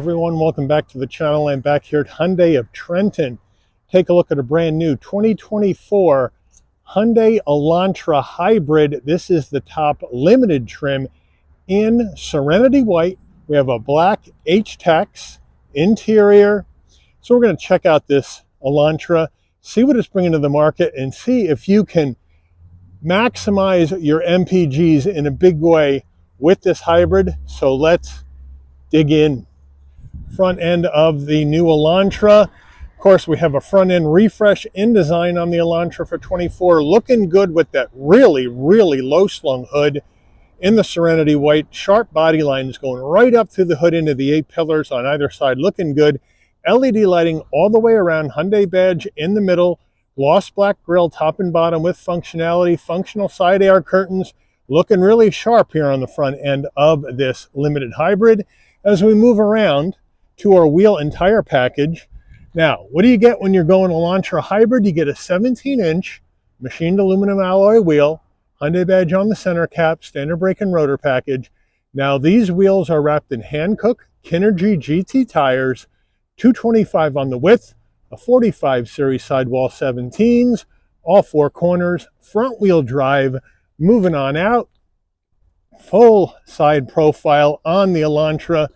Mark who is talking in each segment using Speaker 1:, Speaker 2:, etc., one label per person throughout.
Speaker 1: everyone, welcome back to the channel. I'm back here at Hyundai of Trenton. Take a look at a brand new 2024 Hyundai Elantra Hybrid. This is the top limited trim in Serenity White. We have a black H-Tex interior. So we're going to check out this Elantra, see what it's bringing to the market, and see if you can maximize your MPGs in a big way with this hybrid. So let's dig in. Front end of the new Elantra. Of course, we have a front end refresh in design on the Elantra for 24, looking good with that really low slung hood in the Serenity White. Sharp body lines going right up through the hood into the 8 pillars on either side, looking good. LED lighting all the way around, Hyundai badge in the middle, gloss black grille top and bottom with functionality, functional side air curtains, looking really sharp here on the front end of this limited hybrid. As we move around to our wheel and tire package. Now, what do you get when you're going Elantra Hybrid? You get a 17-inch machined aluminum alloy wheel, Hyundai badge on the center cap, standard brake and rotor package. Now, these wheels are wrapped in Hankook Kinergy GT tires, 225 on the width, a 45 series sidewall 17s, all 4 corners, front wheel drive. Moving on out, full side profile on the Elantra.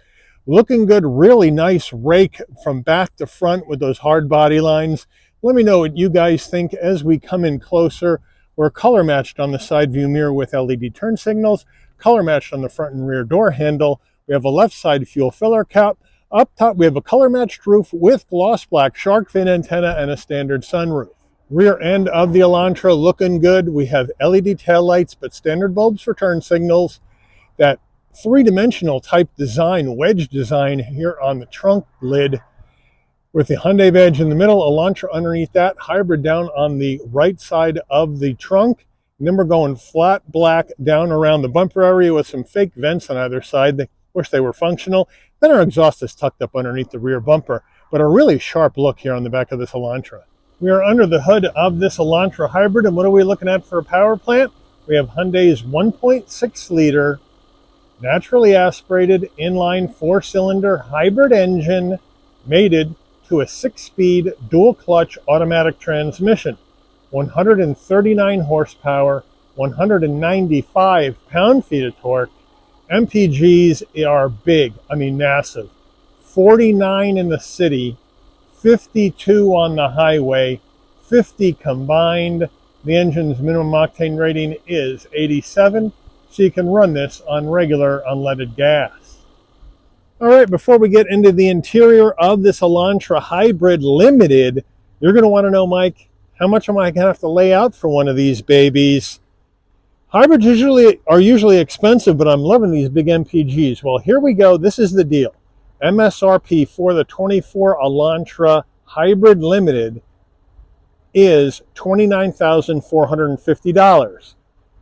Speaker 1: Looking good, really nice rake from back to front with those hard body lines. Let me know what you guys think as we come in closer. We're color matched on the side view mirror with LED turn signals, color matched on the front and rear door handle. We have a left side fuel filler cap. Up top, we have a color matched roof with gloss black shark fin antenna and a standard sunroof. Rear end of the Elantra looking good. We have LED taillights, but standard bulbs for turn signals. That 3-dimensional type design, wedge design here on the trunk lid with the Hyundai badge in the middle, Elantra underneath that, hybrid down on the right side of the trunk. And then we're going flat black down around the bumper area with some fake vents on either side. They wish they were functional. Then our exhaust is tucked up underneath the rear bumper, but a really sharp look here on the back of this Elantra. We are under the hood of this Elantra Hybrid, and what are we looking at for a power plant? We have Hyundai's 1.6 liter naturally aspirated inline 4-cylinder hybrid engine mated to a 6-speed dual clutch automatic transmission, 139 horsepower, 195 pound-feet of torque. MPGs are big, I mean massive. 49 in the city, 52 on the highway, 50 combined. The engine's minimum octane rating is 87. So you can run this on regular unleaded gas. All right, before we get into the interior of this Elantra Hybrid Limited, you're going to want to know, Mike, how much am I going to have to lay out for one of these babies? Hybrids are usually expensive, but I'm loving these big MPGs. Well, here we go. This is the deal. MSRP for the 24 Elantra Hybrid Limited is $29,450.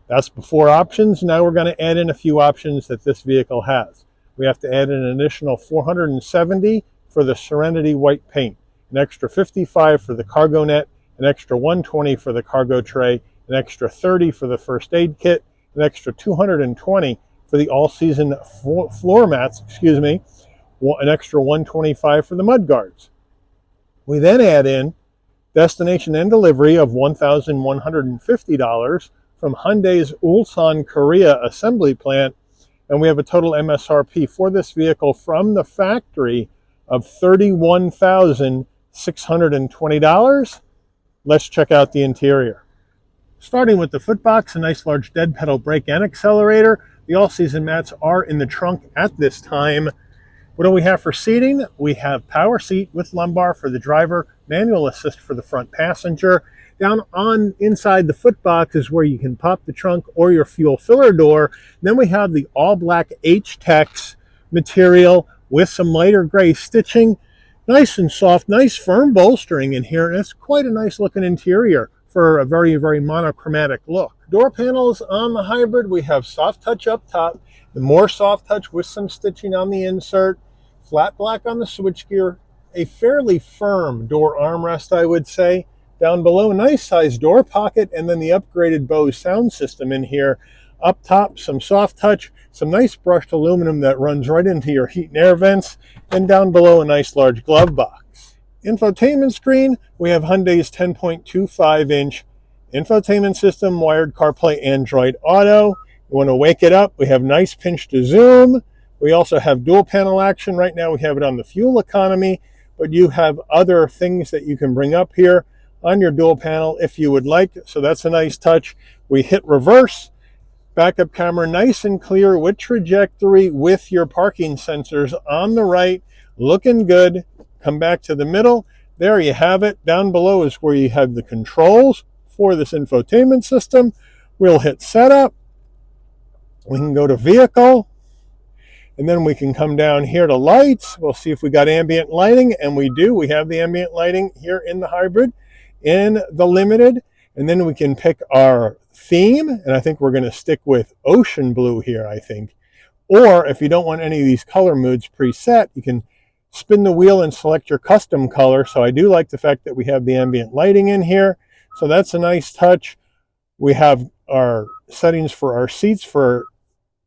Speaker 1: That's before options. Now we're going to add in a few options that this vehicle has. We have to add in an additional $470 for the Serenity White paint, an extra $55 for the cargo net, an extra $120 for the cargo tray, an extra $30 for the first aid kit, an extra $220 for the all-season floor mats, an extra $125 for the mud guards. We then add in destination and delivery of $1,150 from Hyundai's Ulsan, Korea assembly plant, and we have a total MSRP for this vehicle from the factory of $31,620. Let's check out the interior. Starting with the footbox, a nice large dead pedal brake and accelerator. The all-season mats are in the trunk at this time. What do we have for seating? We have power seat with lumbar for the driver, manual assist for the front passenger. Down on inside the footbox is where you can pop the trunk or your fuel filler door. Then we have the all black H-Tex material with some lighter gray stitching. Nice and soft, nice firm bolstering in here. And it's quite a nice looking interior for a very monochromatic look. Door panels on the hybrid, we have soft touch up top, the more soft touch with some stitching on the insert, flat black on the switchgear, a fairly firm door armrest, I would say. Down below, nice sized door pocket, and then the upgraded Bose sound system in here. Up top, some soft touch, some nice brushed aluminum that runs right into your heat and air vents, and down below a nice large glove box. Infotainment screen, we have Hyundai's 10.25-inch infotainment system, wired CarPlay, Android Auto. You want to wake it up, we have nice pinch to zoom. We also have dual panel action. Right now we have it on the fuel economy, but you have other things that you can bring up here on your dual panel if you would like. So that's a nice touch. We hit reverse, backup camera nice and clear with trajectory with your parking sensors on the right, looking good. Come back to the middle. There you have it. Down below is where you have the controls for this infotainment system. We'll hit setup. We can go to vehicle. And then we can come down here to lights. We'll see if we got ambient lighting, and we do. We have the ambient lighting here in the hybrid, in the limited. And then we can pick our theme, and I think we're going to stick with ocean blue here, I think. Or if you don't want any of these color moods preset, you can spin the wheel and select your custom color. So I do like the fact that we have the ambient lighting in here. So that's a nice touch. We have our settings for our seats for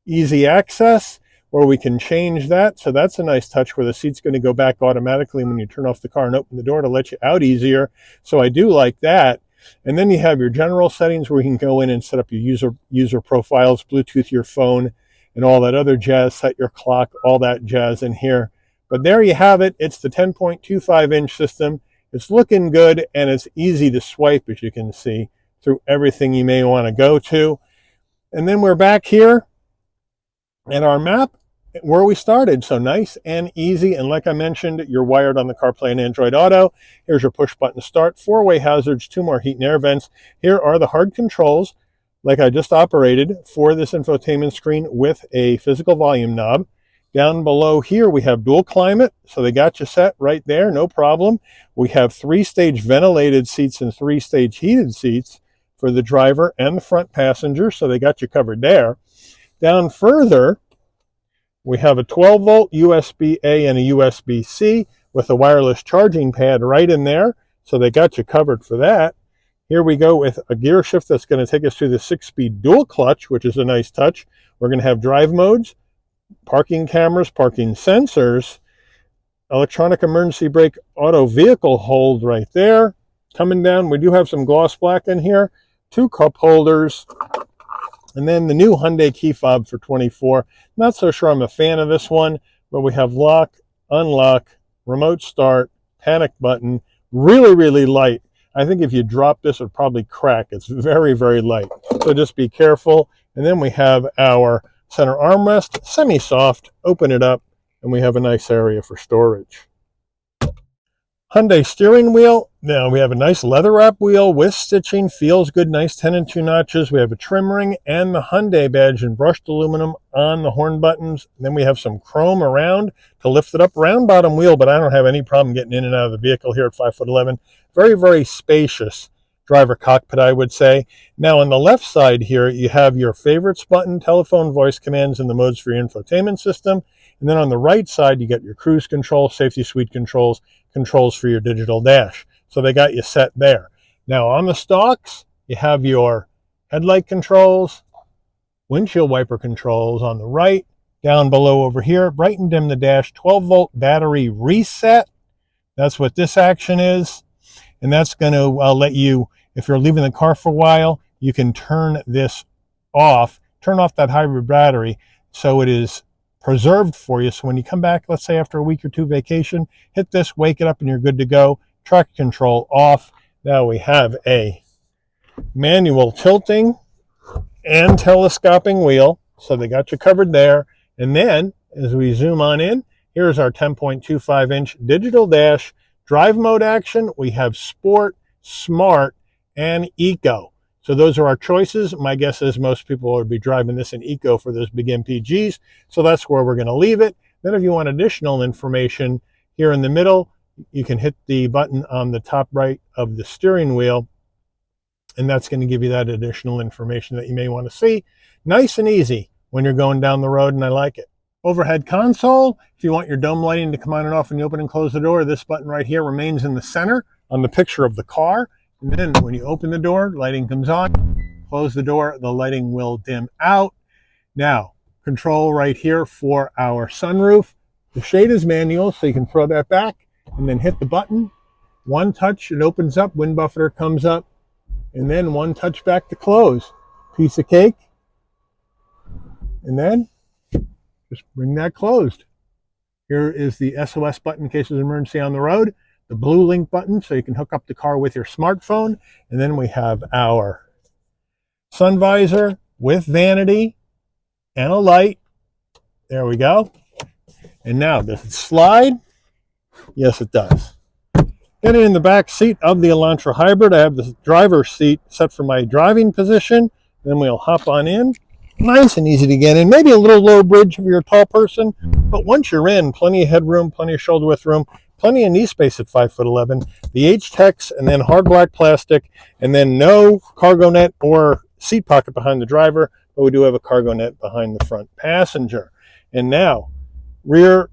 Speaker 1: easy access, where we can change that. So that's a nice touch, where the seat's going to go back automatically when you turn off the car and open the door to let you out easier. So I do like that. And then you have your general settings where you can go in and set up your user profiles, Bluetooth your phone, and all that other jazz, set your clock, all that jazz in here. But there you have it. It's the 10.25-inch system. It's looking good, and it's easy to swipe, as you can see, through everything you may want to go to. And then we're back here at our map where we started. So nice and easy. And like I mentioned, you're wired on the CarPlay and Android Auto. Here's your push button start, 4-way hazards, 2 more heat and air vents. Here are the hard controls, like I just operated, for this infotainment screen with a physical volume knob. Down below here, we have dual climate. So they got you set right there, no problem. We have 3-stage ventilated seats and 3-stage heated seats for the driver and the front passenger. So they got you covered there. Down further, we have a 12-volt USB-A and a USB-C with a wireless charging pad right in there. So they got you covered for that. Here we go with a gear shift that's going to take us through the 6-speed dual clutch, which is a nice touch. We're going to have drive modes, parking cameras, parking sensors, electronic emergency brake, auto vehicle hold right there. Coming down, we do have some gloss black in here, 2 cup holders, and then the new Hyundai key fob for 24. Not so sure I'm a fan of this one, but we have lock, unlock, remote start, panic button, really, really light. I think if you drop this, it would probably crack. It's very, very light. So just be careful. And then we have our center armrest, semi-soft, open it up, and we have a nice area for storage. Hyundai steering wheel. Now we have a nice leather wrap wheel with stitching, feels good, nice 10 and 2 notches. We have a trim ring and the Hyundai badge in brushed aluminum on the horn buttons. And then we have some chrome around to lift it up, round bottom wheel, but I don't have any problem getting in and out of the vehicle here at 5'11". Very, very spacious driver cockpit, I would say. Now on the left side here, you have your favorites button, telephone, voice commands, and the modes for your infotainment system. And then on the right side, you get your cruise control, safety suite controls, controls for your digital dash. So they got you set there. Now on the stalks, you have your headlight controls, windshield wiper controls on the right. Down below over here, bright and dim the dash, 12-volt battery reset. That's what this action is. And that's going to let you, if you're leaving the car for a while, you can turn this off, turn off that hybrid battery so it is preserved for you. So when you come back, let's say after a week or 2 vacation, hit this, wake it up, and you're good to go. Track control off. Now we have a manual tilting and telescoping wheel. So they got you covered there. And then as we zoom on in, here's our 10.25-inch digital dash. Drive mode action, we have sport, smart, and eco. So those are our choices. My guess is most people would be driving this in eco for those big MPGs. So that's where we're going to leave it. Then if you want additional information, here in the middle, you can hit the button on the top right of the steering wheel, and that's going to give you that additional information that you may want to see. Nice and easy when you're going down the road, and I like it. Overhead console, if you want your dome lighting to come on and off when you open and close the door, this button right here remains in the center on the picture of the car. And then when you open the door, lighting comes on. close the door, the lighting will dim out. Now, control right here for our sunroof. The shade is manual, so you can throw that back and then hit the button. One touch, it opens up, wind buffeter comes up, and then one touch back to close. Piece of cake. And then just bring that closed. Here is the SOS button in case there's an emergency on the road. The blue link button so you can hook up the car with your smartphone. And then we have our sun visor with vanity and a light. There we go. And now, does it slide? Yes, it does. Getting in the back seat of the Elantra Hybrid, I have the driver's seat set for my driving position. Then we'll hop on in. Nice and easy to get in. Maybe a little low bridge if you're a tall person, but once you're in, plenty of headroom, plenty of shoulder width room, plenty of knee space at 5'11". The H-Tex and then hard black plastic, and then no cargo net or seat pocket behind the driver, but we do have a cargo net behind the front passenger. And now, rear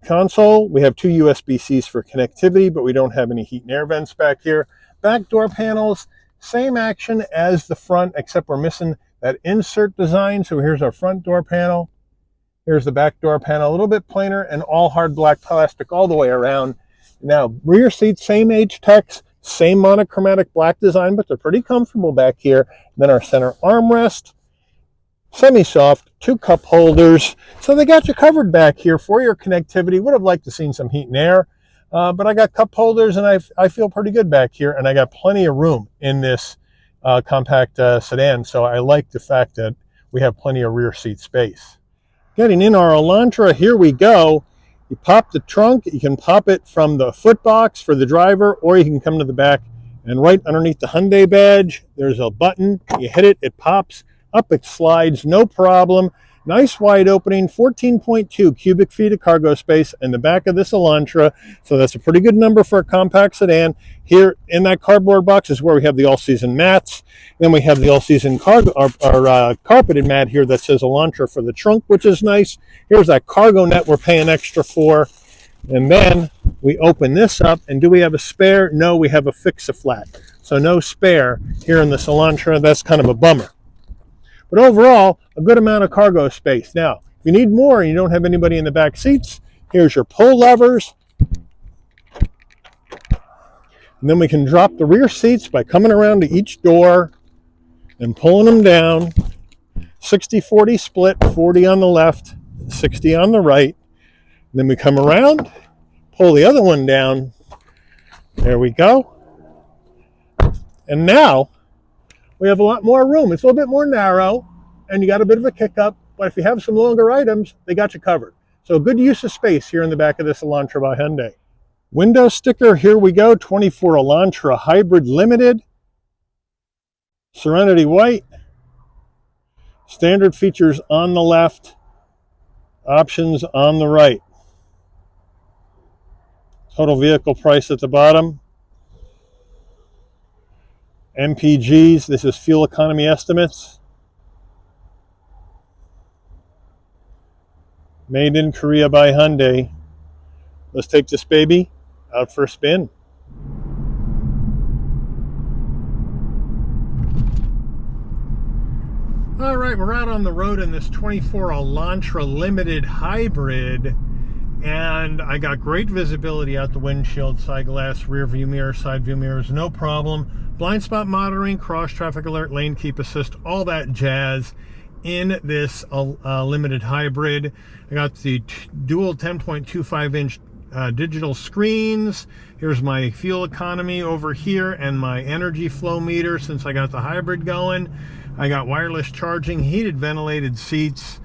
Speaker 1: console, we have two USB-Cs for connectivity, but we don't have any heat and air vents back here. Back door panels, same action as the front, except we're missing that insert design. So here's our front door panel. Here's the back door panel, a little bit plainer and all hard black plastic all the way around. Now, rear seats, same H-Tex, same monochromatic black design, but they're pretty comfortable back here. Then our center armrest, semi-soft, two cup holders. So they got you covered back here for your connectivity. Would have liked to seen some heat and air, but I got cup holders and I feel pretty good back here, and I got plenty of room in this compact sedan. So I like the fact that we have plenty of rear seat space. Getting in our Elantra, here we go. You pop the trunk, you can pop it from the foot box for the driver, or you can come to the back and right underneath the Hyundai badge, there's a button. You hit it, it pops. Up it slides, no problem. Nice wide opening, 14.2 cubic feet of cargo space in the back of this Elantra. So that's a pretty good number for a compact sedan. Here in that cardboard box is where we have the all-season mats. Then we have the all-season carpeted mat here that says Elantra for the trunk, which is nice. Here's that cargo net we're paying extra for. And then we open this up, and do we have a spare? No, we have a fix-a-flat. So no spare here in this Elantra. That's kind of a bummer. But overall, a good amount of cargo space. Now, if you need more and you don't have anybody in the back seats, here's your pull levers. And then we can drop the rear seats by coming around to each door and pulling them down. 60-40 split, 40 on the left, 60 on the right. And then we come around, pull the other one down. There we go. And now, we have a lot more room. It's a little bit more narrow, and you got a bit of a kick up, but if you have some longer items, they got you covered. So good use of space here in the back of this Elantra by Hyundai. Window sticker, here we go, 24 Elantra Hybrid Limited. Serenity White. Standard features on the left, options on the right. Total vehicle price at the bottom. MPGs, this is fuel economy estimates. Made in Korea by Hyundai. Let's take this baby out for a spin. All right, we're out on the road in this 24 Elantra Limited Hybrid, and I got great visibility out the windshield, side glass, rear view mirror, side view mirrors, no problem. Blind spot monitoring, cross traffic alert, lane keep assist, all that jazz in this limited hybrid. I got the dual 10.25-inch digital screens. Here's my fuel economy over here and my energy flow meter since I got the hybrid going. I got wireless charging, heated ventilated seats,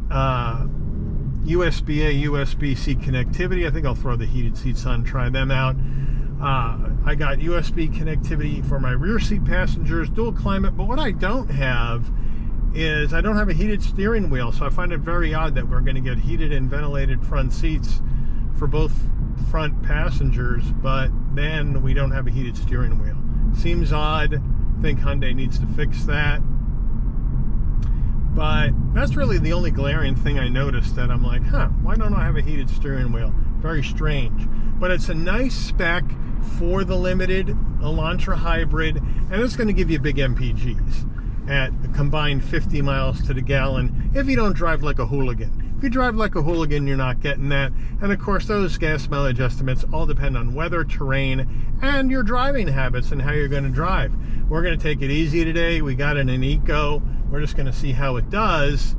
Speaker 1: USB-A, USB-C connectivity. I think I'll throw the heated seats on, try them out. I got USB connectivity for my rear seat passengers, dual climate, but what I don't have is I don't have a heated steering wheel, so I find it very odd that we're going to get heated and ventilated front seats for both front passengers, but then we don't have a heated steering wheel. Seems odd. I think Hyundai needs to fix that. But that's really the only glaring thing I noticed that I'm like, why don't I have a heated steering wheel? Very strange. But it's a nice spec for the limited Elantra Hybrid, and it's going to give you big MPGs. at a combined 50 miles to the gallon if you don't drive like a hooligan. If you drive like a hooligan, you're not getting that. And of course, those gas mileage estimates all depend on weather, terrain, and your driving habits and how you're going to drive. We're going to take it easy today. We got it in Eco. We're just going to see how it does.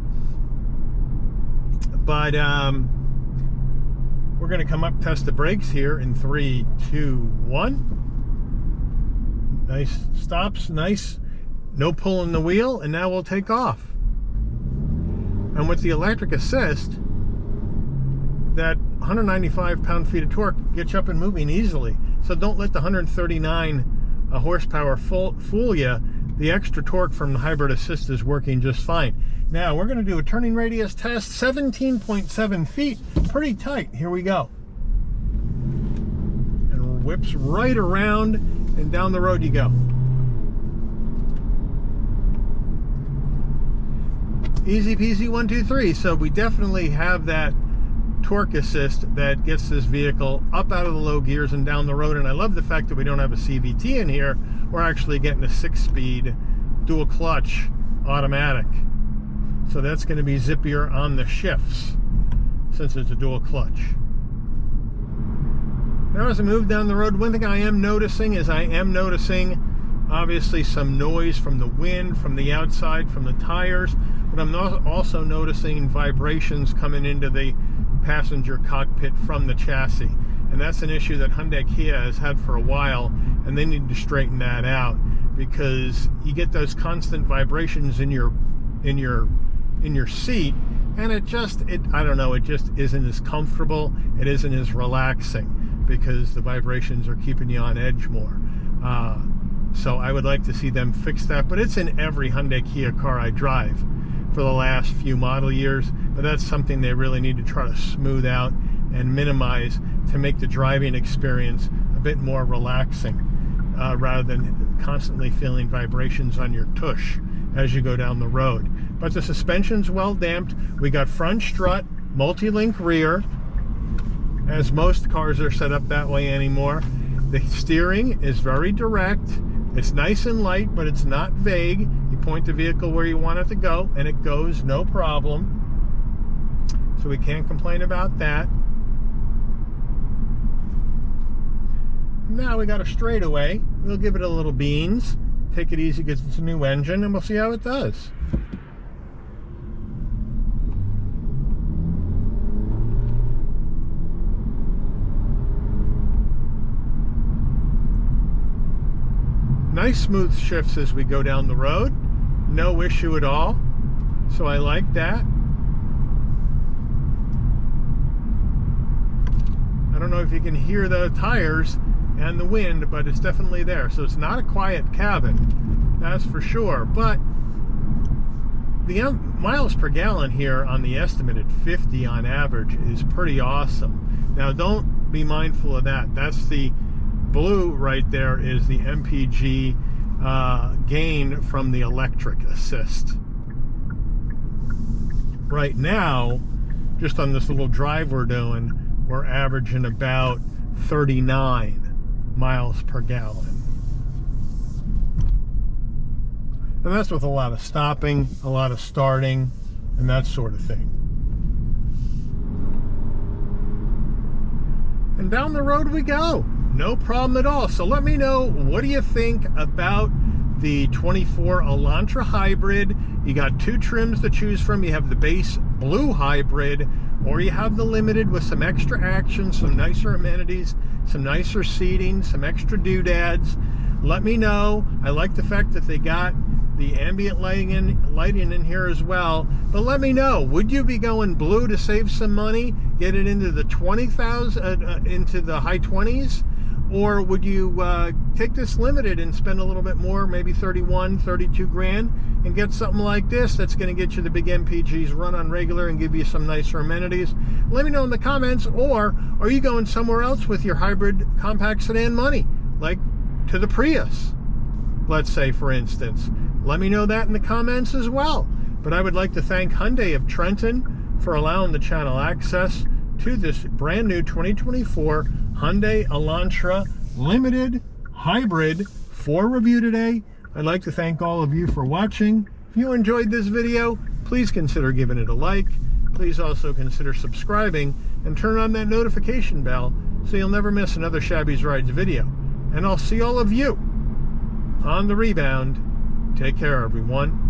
Speaker 1: But we're going to come up, test the brakes here in 3, 2, 1. Nice stops, nice. No pulling the wheel, and now we'll take off. And with the electric assist, that 195 pound-feet of torque gets you up and moving easily. So don't let the 139 horsepower fool you. The extra torque from the hybrid assist is working just fine. Now we're going to do a turning radius test, 17.7 feet, pretty tight. Here we go. And whips right around, and down the road you go. Easy peasy, 1, 2, 3. So we definitely have that torque assist that gets this vehicle up out of the low gears and down the road. And I love the fact that we don't have a CVT in here. We're actually getting a 6-speed dual clutch automatic. So that's going to be zippier on the shifts since it's a dual clutch. Now as I move down the road, one thing I am noticing is obviously some noise from the wind, from the outside, from the tires. But I'm also noticing vibrations coming into the passenger cockpit from the chassis. And that's an issue that Hyundai Kia has had for a while, and they need to straighten that out, because you get those constant vibrations in your seat, and it just isn't as comfortable, it isn't as relaxing, because the vibrations are keeping you on edge more. So I would like to see them fix that, but it's in every Hyundai Kia car I drive for the last few model years. But that's something they really need to try to smooth out and minimize to make the driving experience a bit more relaxing, rather than constantly feeling vibrations on your tush as you go down the road. But the suspension's well damped. We got front strut, multi-link rear, as most cars are set up that way anymore. The steering is very direct. It's nice and light, but it's not vague. You point the vehicle where you want it to go, and it goes no problem. So we can't complain about that. Now we got a straightaway. We'll give it a little beans. Take it easy because it's a new engine, and we'll see how it does. Nice smooth shifts as we go down the road. No issue at all. So I like that. I don't know if you can hear the tires and the wind, but it's definitely there. So it's not a quiet cabin, that's for sure. But the miles per gallon here on the estimate at 50 on average is pretty awesome. Now don't be mindful of that. That's the blue right there is the MPG gain from the electric assist. Right now, just on this little drive we're doing, we're averaging about 39 miles per gallon. And that's with a lot of stopping, a lot of starting, and that sort of thing. And down the road we go. No problem at all. So let me know, what do you think about the 24 Elantra hybrid? You got two trims to choose from. You have the base blue hybrid, or you have the limited with some extra action, some nicer amenities, some nicer seating, some extra doodads. Let me know. I like the fact that they got the ambient lighting in here as well. But let me know, would you be going blue to save some money, get it into the 20,000, into the high 20s? Or would you take this limited and spend a little bit more, maybe 31, 32 grand, and get something like this that's going to get you the big MPGs, run on regular, and give you some nicer amenities? Let me know in the comments. Or are you going somewhere else with your hybrid compact sedan money, like to the Prius, let's say, for instance? Let me know that in the comments as well. But I would like to thank Hyundai of Trenton for allowing the channel access to this brand new 2024 Hyundai Elantra Limited Hybrid for review today. I'd like to thank all of you for watching. If you enjoyed this video, please consider giving it a like. Please also consider subscribing and turn on that notification bell so you'll never miss another Shabby's Rides video. And I'll see all of you on the rebound. Take care, everyone.